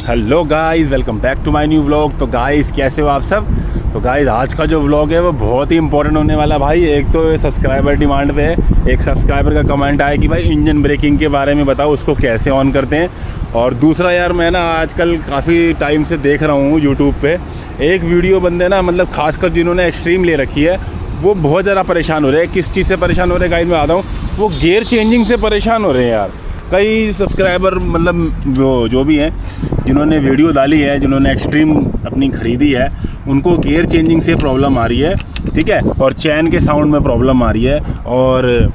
Hello guys, welcome back to my new vlog. तो guys कैसे हो आप सब। तो गाइस आज का जो व्लॉग है वो बहुत ही इंपॉर्टेंट होने वाला भाई। एक तो सब्सक्राइबर डिमांड पे है, एक सब्सक्राइबर का कमेंट आया कि भाई इंजन ब्रेकिंग के बारे में बताओ, उसको कैसे ऑन करते हैं। और दूसरा यार, मैं ना आजकल काफ़ी टाइम से देख रहा हूँ यूट्यूब पे एक वीडियो बंदे ना, मतलब खासकर जिन्होंने एक्सट्रीम ले रखी है वो बहुत ज़्यादा परेशान हो रहे हैं। किस चीज़ से परेशान हो रहे हैं गाइस मैं आता हूँ, वो गियर चेंजिंग से परेशान हो रहे हैं यार। कई सब्सक्राइबर मतलब जो भी हैं जिन्होंने वीडियो डाली है, जिन्होंने एक्सट्रीम अपनी ख़रीदी है, उनको गियर चेंजिंग से प्रॉब्लम आ रही है, ठीक है। और चैन के साउंड में प्रॉब्लम आ रही है और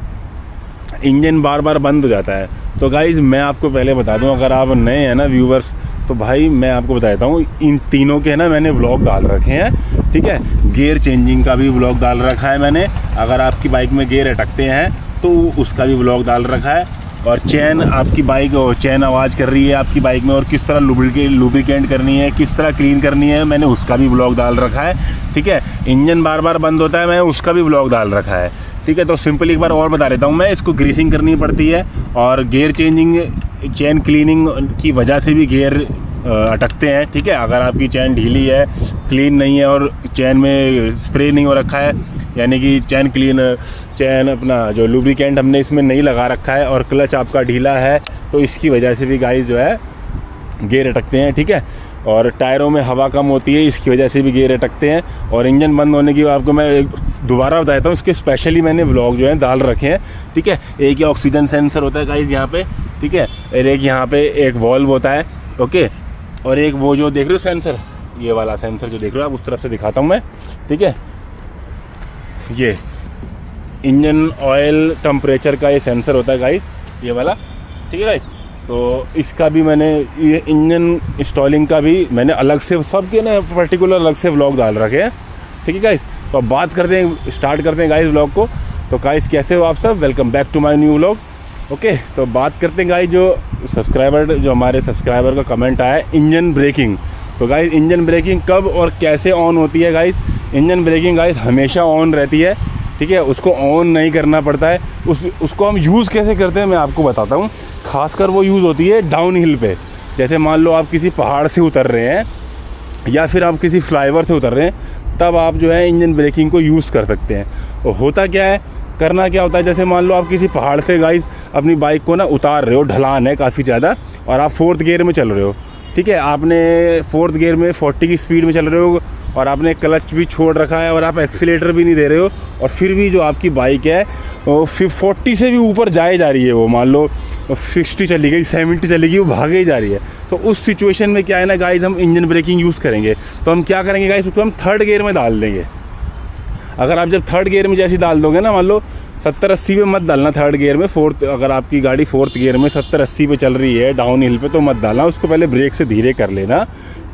इंजन बार बार बंद हो जाता है। तो गाइज़ मैं आपको पहले बता दूं, अगर आप नए हैं ना व्यूवर्स, तो भाई मैं आपको बता देता हूँ, इन तीनों के ना मैंने व्लॉग डाल रखे हैं, ठीक है। गियर चेंजिंग का भी व्लॉग डाल रखा है मैंने, अगर आपकी बाइक में गियर अटकते हैं तो उसका भी व्लॉग डाल रखा है। और चैन, आपकी बाइक चैन आवाज़ कर रही है आपकी बाइक में और किस तरह लुब्रिकेंट करनी है, किस तरह क्लीन करनी है, मैंने उसका भी व्लॉग डाल रखा है, ठीक है। इंजन बार बार बंद होता है, मैंने उसका भी व्लॉग डाल रखा है, ठीक है। तो सिंपल एक बार और बता देता हूँ मैं, इसको ग्रीसिंग करनी पड़ती है और गियर चेंजिंग, चैन क्लीनिंग की वजह से भी गियर अटकते हैं, ठीक है। अगर आपकी चैन ढीली है, क्लीन नहीं है और चैन में स्प्रे नहीं हो रखा है, यानी कि चैन अपना जो लुब्रिकेंट हमने इसमें नहीं लगा रखा है और क्लच आपका ढीला है, तो इसकी वजह से भी गाइस जो है गियर अटकते हैं, ठीक है। और टायरों में हवा कम होती है, इसकी वजह से भी गियर अटकते हैं। और इंजन बंद होने की आपको मैं दोबारा बताता हूँ, इसके स्पेशली मैंने व्लॉग जो है डाल रखे हैं, ठीक है। एक ये ऑक्सीजन सेंसर होता है गाइस यहाँ पे, ठीक है। और एक यहाँ पे एक वॉल्व होता है, ओके। और एक वो जो देख रहे हो सेंसर, ये वाला सेंसर जो देख रहे हो आप, उस तरफ से दिखाता हूँ मैं, ठीक है। ये इंजन ऑयल टेम्परेचर का ये सेंसर होता है गाइस, ये वाला, ठीक है गाइस। तो इसका भी मैंने, ये इंजन इंस्टॉलिंग का भी मैंने अलग से, सबके ना पर्टिकुलर अलग से व्लॉग डाल रखे हैं, ठीक है गाइस। तो अब बात करते हैं, स्टार्ट करते हैं गाइस व्लॉग को। तो गाइस कैसे हो आप सब, welcome back to my new vlog, okay. तो बात करते हैं गाइस, जो हमारे सब्सक्राइबर का कमेंट आया है, इंजन ब्रेकिंग। तो गाइस इंजन ब्रेकिंग कब और कैसे ऑन होती है गाइस। इंजन ब्रेकिंग गाइस हमेशा ऑन रहती है, ठीक है। उसको ऑन नहीं करना पड़ता है, उसको हम यूज़ कैसे करते हैं मैं आपको बताता हूँ। खासकर वो यूज़ होती है डाउन हिल पे, जैसे मान लो आप किसी पहाड़ से उतर रहे हैं या फिर आप किसी फ्लाईओवर से उतर रहे हैं, तब आप जो है इंजन ब्रेकिंग को यूज़ कर सकते हैं। और होता क्या है, करना क्या होता है, जैसे मान लो आप किसी पहाड़ से गाइस अपनी बाइक को ना उतार रहे हो, ढलान है काफ़ी ज़्यादा और आप 4th गियर में चल रहे हो, ठीक है। आपने 4th गियर में 40 की स्पीड में चल रहे हो और आपने क्लच भी छोड़ रखा है और आप एक्सीलेटर भी नहीं दे रहे हो, और फिर भी जो आपकी बाइक है वो 40 से भी ऊपर जाए जा रही है, वो मान लो 60 चली गई, 70 चलेगी, वो भागे ही जा रही है। तो उस सिचुएशन में क्या है ना गाइस, हम इंजन ब्रेकिंग यूज़ करेंगे। तो हम क्या करेंगे गाइस, उसको हम 3rd गियर में डाल देंगे। अगर आप जब 3rd गियर में जैसे डाल दोगे ना, मान लो 70-80 पे मत डालना 3rd गियर में, अगर आपकी गाड़ी 4th गियर में 70-80 पे चल रही है डाउन हिल पे, तो मत डालना, उसको पहले ब्रेक से धीरे कर लेना,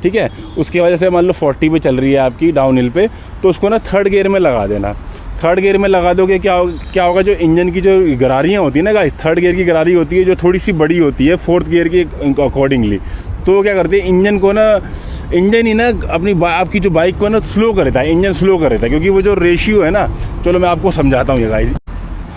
ठीक है। उसके वजह से मान लो 40 पे चल रही है आपकी डाउन हिल पे, तो उसको ना 3rd गियर में लगा देना। 3rd गियर में लगा दोगे, क्या होगा, जो इंजन की जो गरारियाँ होती है ना गाइस, 3rd गियर की गरारी होती है जो थोड़ी सी बड़ी होती है 4th गियर की अकॉर्डिंगली, तो वो क्या करती है, इंजन ही ना आपकी जो बाइक को ना स्लो कर देता है, इंजन स्लो कर देता है, क्योंकि वो जो रेशियो है ना, चलो मैं आपको समझाता हूँ ये गाइस।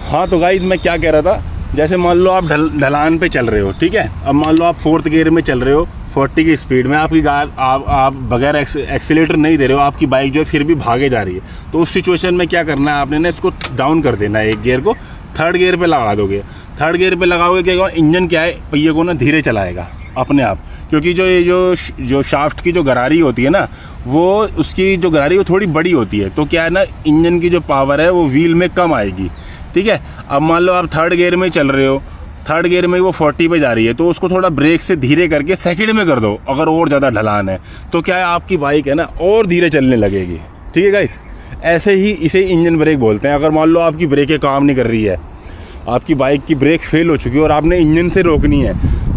हाँ तो गाइस मैं क्या कह रहा था, जैसे मान लो आप ढलान पे चल रहे हो, ठीक है। अब मान लो आप 4th गियर में चल रहे हो 40 की स्पीड में, आपकी आप बगैर एक्सीलेटर नहीं दे रहे हो, आपकी बाइक जो है फिर भी भागे जा रही है। तो उस सिचुएशन में क्या करना है, आपने ना इसको डाउन कर देना है, एक गियर को 3rd गियर पे लगा दोगे। 3rd गियर पे लगाओगे, क्या होगा, इंजन क्या है, पहिए को ना धीरे चलाएगा अपने आप, क्योंकि जो शाफ्ट की जो गरारी होती है ना, वो उसकी जो गरारी वो थोड़ी बड़ी होती है, तो क्या है ना, इंजन की जो पावर है वो व्हील में कम आएगी, ठीक है। अब मान लो आप 3rd गियर में चल रहे हो, 3rd गियर में वो 40 पे जा रही है, तो उसको थोड़ा ब्रेक से धीरे करके 2nd में कर दो, अगर और ज़्यादा ढलान है तो क्या है, आपकी बाइक है ना और धीरे चलने लगेगी, ठीक है गाइस। ऐसे ही इसे इंजन ब्रेक बोलते हैं। अगर मान लो आपकी ब्रेकें काम नहीं कर रही है, आपकी बाइक की ब्रेक फेल हो चुकी है और आपने इंजन से रोकनी है,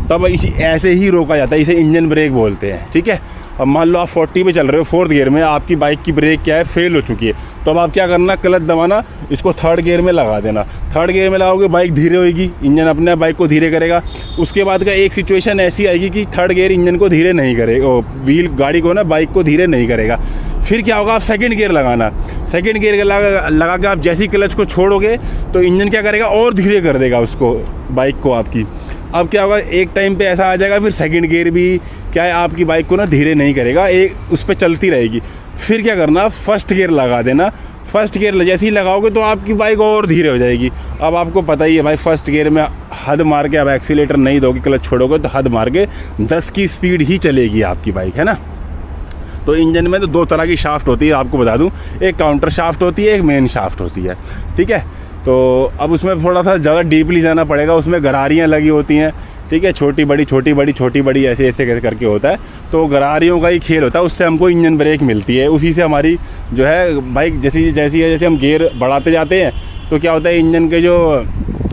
तब ऐसे ही रोका जाता है, इसे इंजन ब्रेक बोलते हैं, ठीक है। अब मान लो आप 40 पे चल रहे हो 4th गियर में, आपकी बाइक की ब्रेक क्या है, फेल हो चुकी है, तो अब आप क्या करना, क्लच दबाना, इसको 3rd गियर में लगा देना। 3rd गियर में लगाओगे, बाइक धीरे होगी, इंजन अपने बाइक को धीरे करेगा। उसके बाद का एक सिचुएशन ऐसी आएगी कि 3rd गियर इंजन को धीरे नहीं करेगा, व्हील गाड़ी को ना, बाइक को धीरे नहीं करेगा। फिर क्या होगा, आप 2nd गियर लगाना, 2nd गियर लगा के आप जैसे ही क्लच को छोड़ोगे तो इंजन क्या करेगा, और धीरे कर देगा उसको, बाइक को आपकी। अब क्या होगा, एक टाइम पे ऐसा आ जाएगा, फिर 2nd गियर भी क्या है, आपकी बाइक को ना धीरे नहीं करेगा, एक उस पर चलती रहेगी। फिर क्या करना, फर्स्ट गियर लगा देना। फर्स्ट गियर जैसे ही लगाओगे तो आपकी बाइक और धीरे हो जाएगी। अब आपको पता ही है भाई, फर्स्ट गियर में हद मार के अब एक्सीलेटर नहीं दोगे, क्लच छोड़ोगे तो हद मार के 10 की स्पीड ही चलेगी आपकी बाइक, है ना। तो इंजन में तो 2 तरह की शाफ्ट होती है, आपको बता दूं, एक काउंटर शाफ्ट होती है, एक मेन शाफ्ट होती है, ठीक है। तो अब उसमें थोड़ा सा ज़्यादा डीपली जाना पड़ेगा, उसमें गरारियाँ लगी होती हैं, ठीक है, छोटी बड़ी छोटी बड़ी छोटी बड़ी ऐसे ऐसे करके होता है। तो गरारियों का ही खेल होता है, उससे हमको इंजन ब्रेक मिलती है, उसी से हमारी जो है बाइक जैसे हम गियर बढ़ाते जाते हैं तो क्या होता है, इंजन के जो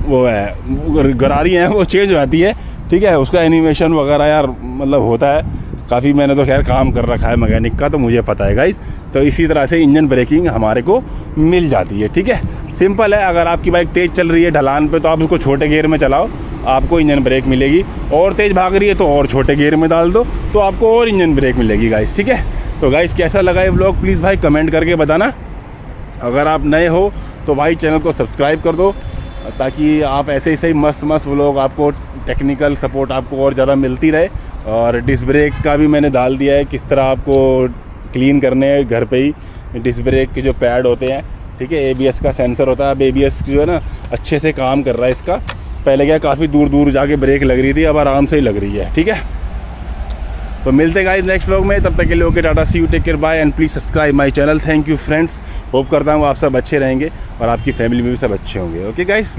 वो है गरारी हैं वो चेंज हो जाती है, ठीक है। उसका एनिमेशन वगैरह यार मतलब होता है काफ़ी, मैंने तो खैर काम कर रखा है मैकेनिक का, तो मुझे पता है गाइस। तो इसी तरह से इंजन ब्रेकिंग हमारे को मिल जाती है, ठीक है। सिंपल है, अगर आपकी बाइक तेज़ चल रही है ढलान पे तो आप उसको छोटे गियर में चलाओ, आपको इंजन ब्रेक मिलेगी। और तेज़ भाग रही है तो और छोटे गियर में डाल दो, तो आपको और इंजन ब्रेक मिलेगी गाइस, ठीक है। तो गाइस कैसा लगा ये व्लॉग प्लीज़ भाई कमेंट करके बताना। अगर आप नए हो तो भाई चैनल को सब्सक्राइब कर दो, ताकि आप ऐसे ही सही मस्त व्लॉग, आपको टेक्निकल सपोर्ट आपको और ज़्यादा मिलती रहे। और डिस्क ब्रेक का भी मैंने डाल दिया है, किस तरह आपको क्लीन करने हैं घर पे ही। डिस्क ब्रेक के जो पैड होते हैं, ठीक है, ABS का सेंसर होता है, अब ABS जो है ना अच्छे से काम कर रहा है इसका। पहले क्या काफ़ी दूर दूर जाके ब्रेक लग रही थी, अब आराम से ही लग रही है, ठीक है। तो मिलते गाइस नेक्स्ट व्लॉग में, तब तक के लिए okay tata, see you, take care, bye and please subscribe my channel. Thank you friends, hope करता हूँ आप सब अच्छे रहेंगे और आपकी फैमिली में भी सब अच्छे होंगे। Okay guys.